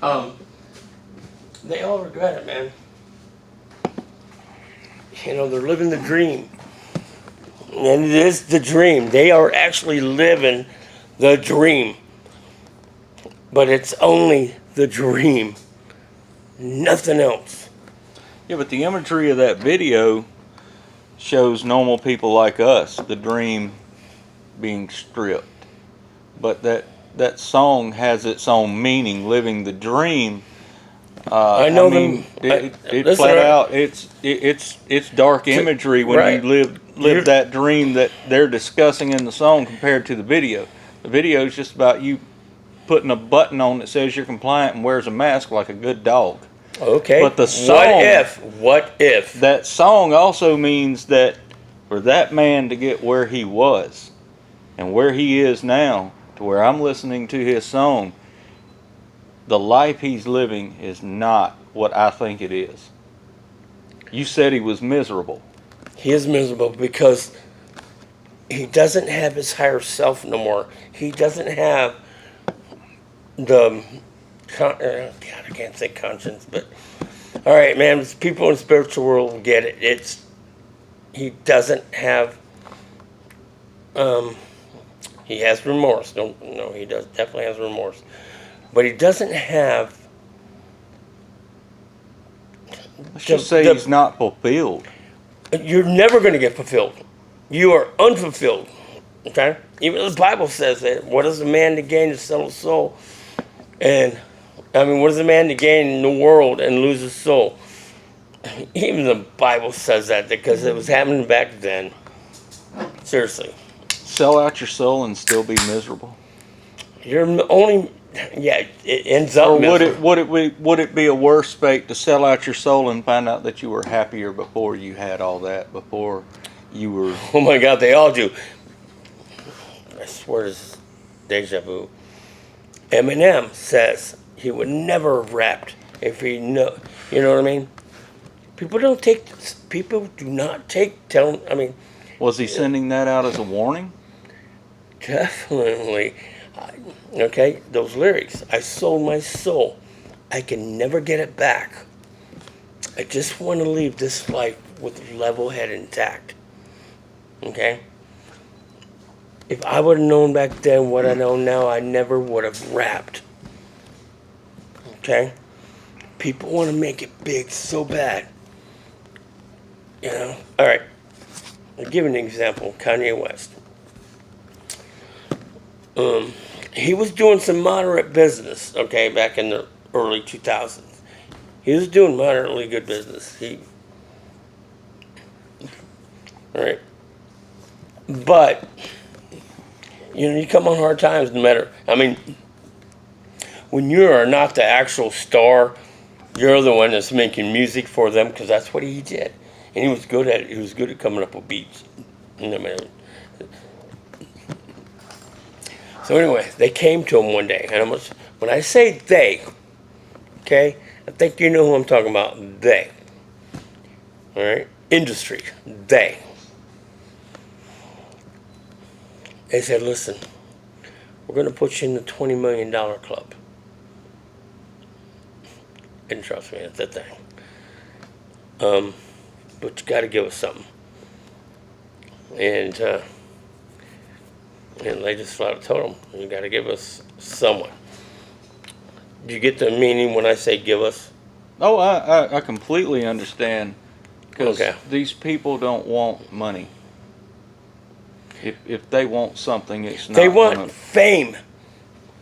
Um, they all regret it, man. You know, they're living the dream. And it is the dream. They are actually living the dream. But it's only the dream. Nothing else. Yeah, but the imagery of that video shows normal people like us, the dream being stripped. But that song has its own meaning, living the dream. I know it flat out. It's dark imagery when right. you live that dream that they're discussing in the song compared to the video. The video is just about you putting a button on that says you're compliant and wears a mask like a good dog. Okay. But the song, what if? That song also means that for that man to get where he was and where he is now, to where I'm listening to his song, the life he's living is not what I think it is. You said he was miserable. He is miserable because he doesn't have his higher self no more. He doesn't have the God, I can't say conscience, but all right, man. People in the spiritual world will get it. He doesn't have. He has remorse. No, he does definitely has remorse, but he doesn't have. Let's just say he's not fulfilled. You're never going to get fulfilled. You are unfulfilled. Okay? Even the Bible says that. What is a man to gain to sell his soul? And, I mean, what is a man to gain in the world and lose his soul? Even the Bible says that because it was happening back then. Seriously. Sell out your soul and still be miserable. You're only... Yeah, it ends up. Or would it be a worse fate to sell out your soul and find out that you were happier before you had all that, before you were? Oh my God, they all do. I swear this is deja vu. Eminem says he would never have rapped if he know. You know what I mean? People do not take telling. I mean, was he sending that out as a warning? Definitely. Okay, those lyrics. I sold my soul. I can never get it back. I just want to leave this life with level head intact. Okay? If I would have known back then what I know now, I never would have rapped. Okay? People want to make it big so bad. You know? Alright. I'll give you an example. Kanye West. He was doing some moderate business, okay, back in the early 2000s. He was doing moderately good business. Right? But, you know, you come on hard times no matter, I mean, when you are not the actual star, you're the one that's making music for them, because that's what he did. And he was good at it. He was good at coming up with beats. You know, man. So anyway, they came to him one day, and when I say they, okay, I think you know who I'm talking about. They, all right, industry, they. They said, "Listen, we're going to put you in the $20 million club." And trust me, that's the thing. But you got to give us something. And they just flat out told him, you got to give us someone. Do you get the meaning when I say give us? Oh, I completely understand. Because Okay. these people don't want money. If they want something, it's not. They want fame.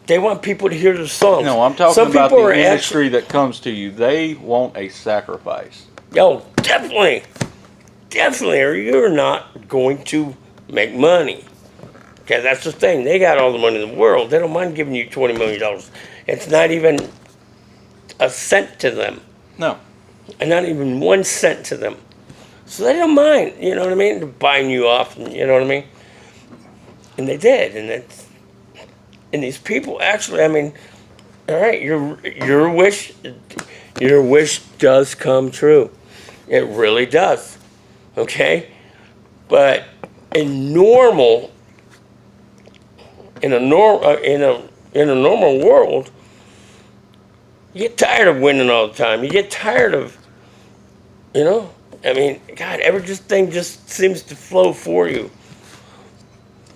They want people to hear their songs. No, I'm talking about the industry that comes to you. They want a sacrifice. Yo, definitely. Definitely, or you're not going to make money. Okay, that's the thing. They got all the money in the world. They don't mind giving you $20 million. It's not even a cent to them. No. And not even 1 cent to them. So they don't mind, you know what I mean? They're buying you off, you know what I mean? And they did. And these people actually, I mean, all right, your wish does come true. It really does. Okay? But in a normal world, You get tired of winning all the time. You get tired of, you know, I mean, God, everything just seems to flow for you.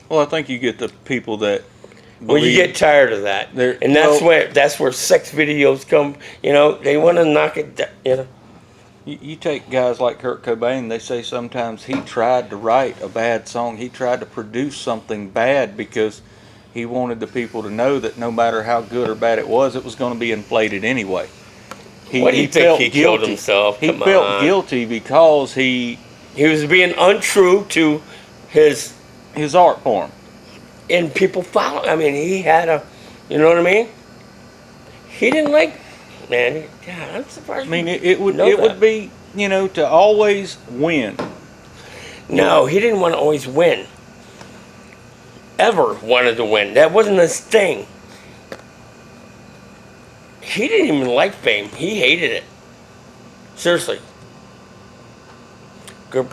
Well, I think you get the people that Well, you believe- get tired of that, They're- and that's well- where sex videos come. You know, they want to knock it down. You know, You take guys like Kurt Cobain, they say sometimes he tried to write a bad song. He tried to produce something bad because he wanted the people to know that no matter how good or bad it was going to be inflated anyway. What do you think felt he killed himself? He Come felt on. guilty because he was being untrue to his, art form. and people follow. I mean, he had a, you know what I mean? He didn't like, man. God, I'm surprised. I mean, it would that. be, you know, to always win. No, he didn't want to always win. Ever wanted to win. That wasn't his thing. He didn't even like fame. He hated it. Seriously. Kurt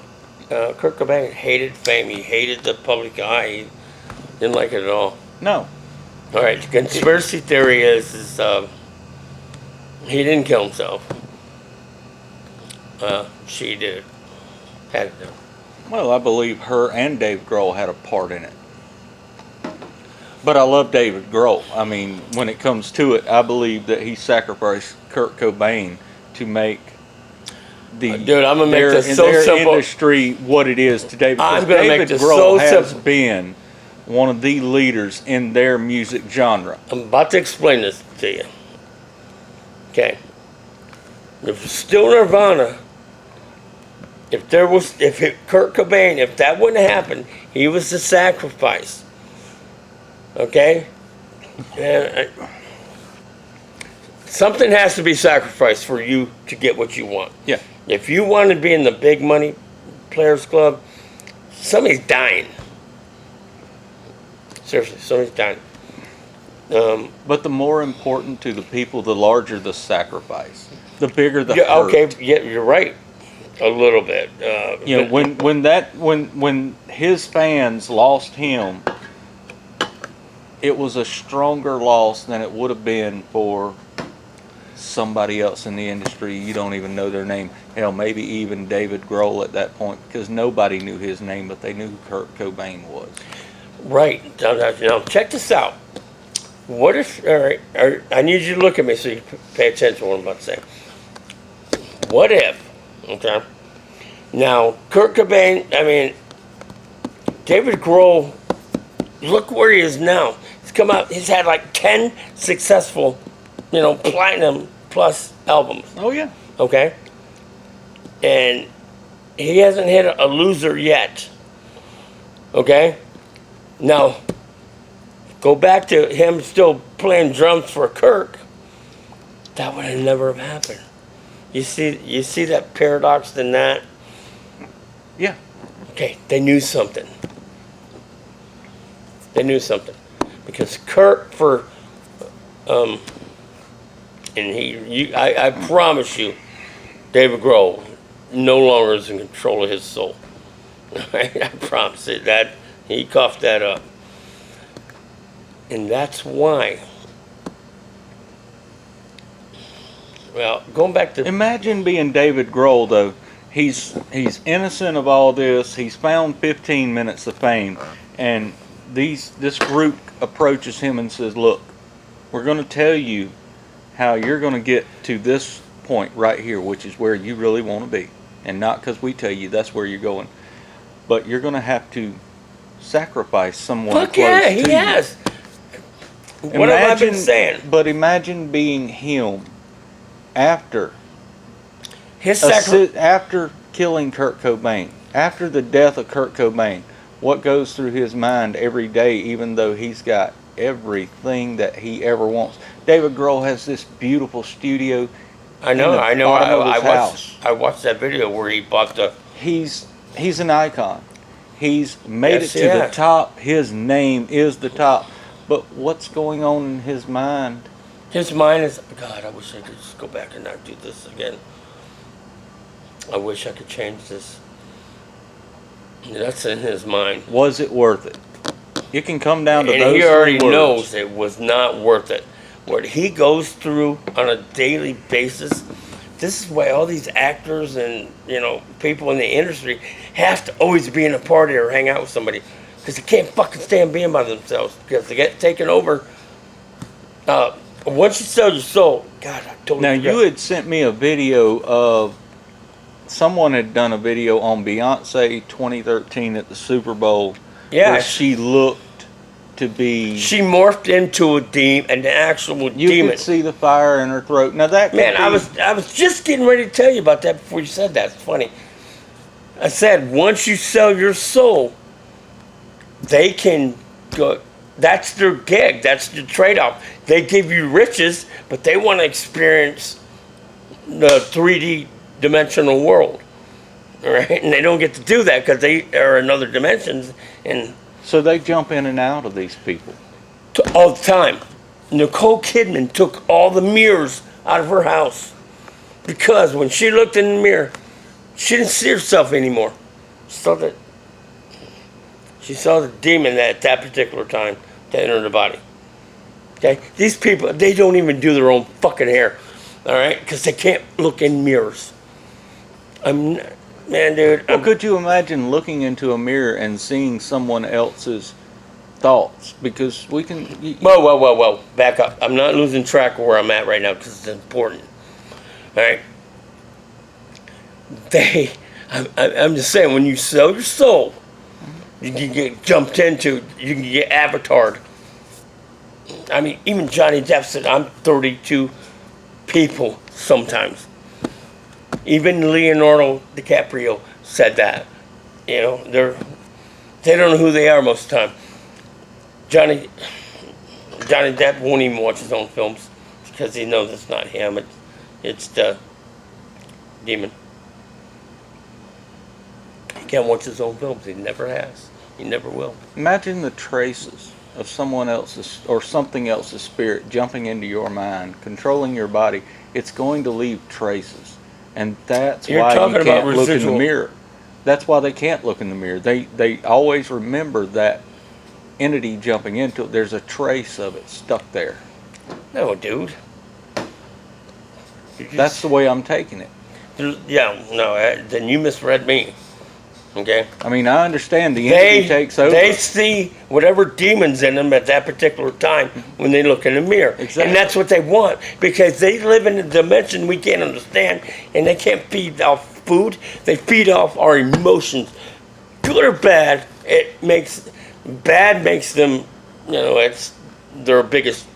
Cobain hated fame. He hated the public eye. He didn't like it at all. No. All right, the conspiracy theory is he didn't kill himself. She did it. Had it done. Well, I believe her and Dave Grohl had a part in it. But I love David Grohl. I mean, when it comes to it, I believe that he sacrificed Kurt Cobain to make Dude, I'm gonna make this so their simple. industry what it is today. Because I'm gonna make David this Grohl so has simple. been one of the leaders in their music genre. I'm about to explain this to you. Okay. If still Nirvana, if Kurt Cobain, if that wouldn't have happened, he was the sacrifice. Okay? And something has to be sacrificed for you to get what you want. Yeah. If you want to be in the big money players club, somebody's dying. Seriously, somebody's dying. But the more important to the people, the larger the sacrifice, the bigger the Yeah, hurt. okay, yeah, you're right. A little bit. You know, when his fans lost him, it was a stronger loss than it would have been for somebody else in the industry. You don't even know their name. Hell, maybe even David Grohl at that point, because nobody knew his name, but they knew who Kurt Cobain was. Right. Now, check this out. What if, all right, I need you to look at me so you pay attention to what I'm about to say. What if, okay, now, Kurt Cobain, I mean, David Grohl, look where he is now. He's come out, he's had like 10 successful, you know, platinum plus albums, Oh yeah. okay? And he hasn't hit a loser yet, okay? Now, go back to him still playing drums for Kirk. That would have never have happened. You see that paradox in that? Yeah. Okay, they knew something. They knew something. Because Kurt and I promise you, David Grohl no longer is in control of his soul. I promise it. That he coughed that up. And that's why. Well, going back to Imagine being David Grohl though. He's innocent of all this. He's found 15 minutes of fame, and this group approaches him and says, "Look, we're going to tell you how you're going to get to this point right here, which is where you really want to be, and not because we tell you that's where you're going, but you're going to have to sacrifice someone fuck close yeah, to he you." has. What have I been saying? But imagine being him after His sacrifice. after killing Kurt Cobain, after the death of Kurt Cobain, what goes through his mind every day, even though he's got everything that he ever wants. David Grohl has this beautiful studio. I know. bottom of his house. I watched that video where he bought the. He's an icon. He's made Yes, it to the yeah. top. His name is the top. But what's going on in his mind? His mind is. God, I wish I could just go back and not do this again. I wish I could change this. That's in his mind. Was it worth it? It can come down to And those he already three words. knows it was not worth it. what he goes through on a daily basis. This is why all these actors and people in the industry have to always be in a party or hang out with somebody, because they can't fucking stand being by themselves because they get taken over. Once you sell your soul, God, I totally. Now forgot. you had sent me a video of someone had done a video on Beyonce 2013 at the Super Bowl. Yeah, where she looked to be. she morphed into a demon, an actual You demon. could see the fire in her throat. Now that could Man, be, I was just getting ready to tell you about that before you said that. It's funny. I said once you sell your soul, they can go. That's their gig. That's the trade-off. They give you riches, but they want to experience the 3D dimensional world, all right? And they don't get to do that because they are in other dimensions and so they jump in and out of these people. all the time. Nicole Kidman took all the mirrors out of her house because when she looked in the mirror, she didn't see herself anymore. She saw the demon at that particular time that entered the body. Okay, these people, they don't even do their own fucking hair, all right, because they can't look in mirrors. Man, dude. Well, could you imagine looking into a mirror and seeing someone else's thoughts? Because we can. Whoa. Back up. I'm not losing track of where I'm at right now because it's important. All right. I'm just saying, when you sell your soul, you can get jumped into, you can get avatared. I mean, even Johnny Depp said, I'm 32 people sometimes. Even Leonardo DiCaprio said that. They don't know who they are most of the time. Johnny Depp won't even watch his own films because he knows it's not him. It's the demon. He can't watch his own films. He never has. He never will. Imagine the traces of someone else's or something else's spirit jumping into your mind, controlling your body. It's going to leave traces. And that's You're why you talking can't about look in the residual. mirror. That's why they can't look in the mirror. They always remember that entity jumping into it. There's a trace of it stuck there. No, dude. That's the way I'm taking it. Then you misread me. Okay? I mean, I understand the entity takes over. They see whatever demons in them at that particular time when they look in the mirror. Exactly. And that's what they want because they live in a dimension we can't understand and they can't feed off food. They feed off our emotions. Good or bad, bad makes them, it's their biggest,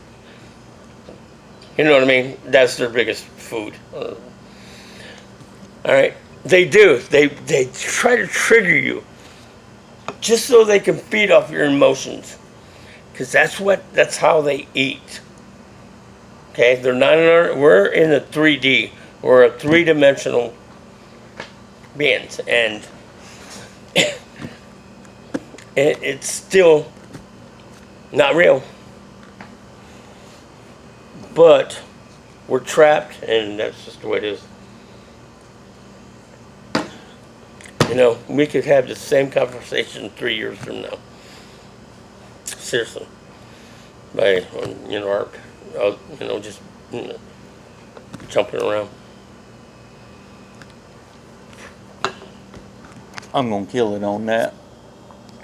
you know what I mean? That's their biggest food. All right? They do. They try to trigger you just so they can feed off your emotions. Because that's how they eat. Okay? They're not we're in a 3D. We're a three-dimensional beings. And it's still not real. But we're trapped, and that's just the way it is. We could have the same conversation 3 years from now. Seriously. By, just jumping around. I'm going to kill it on that.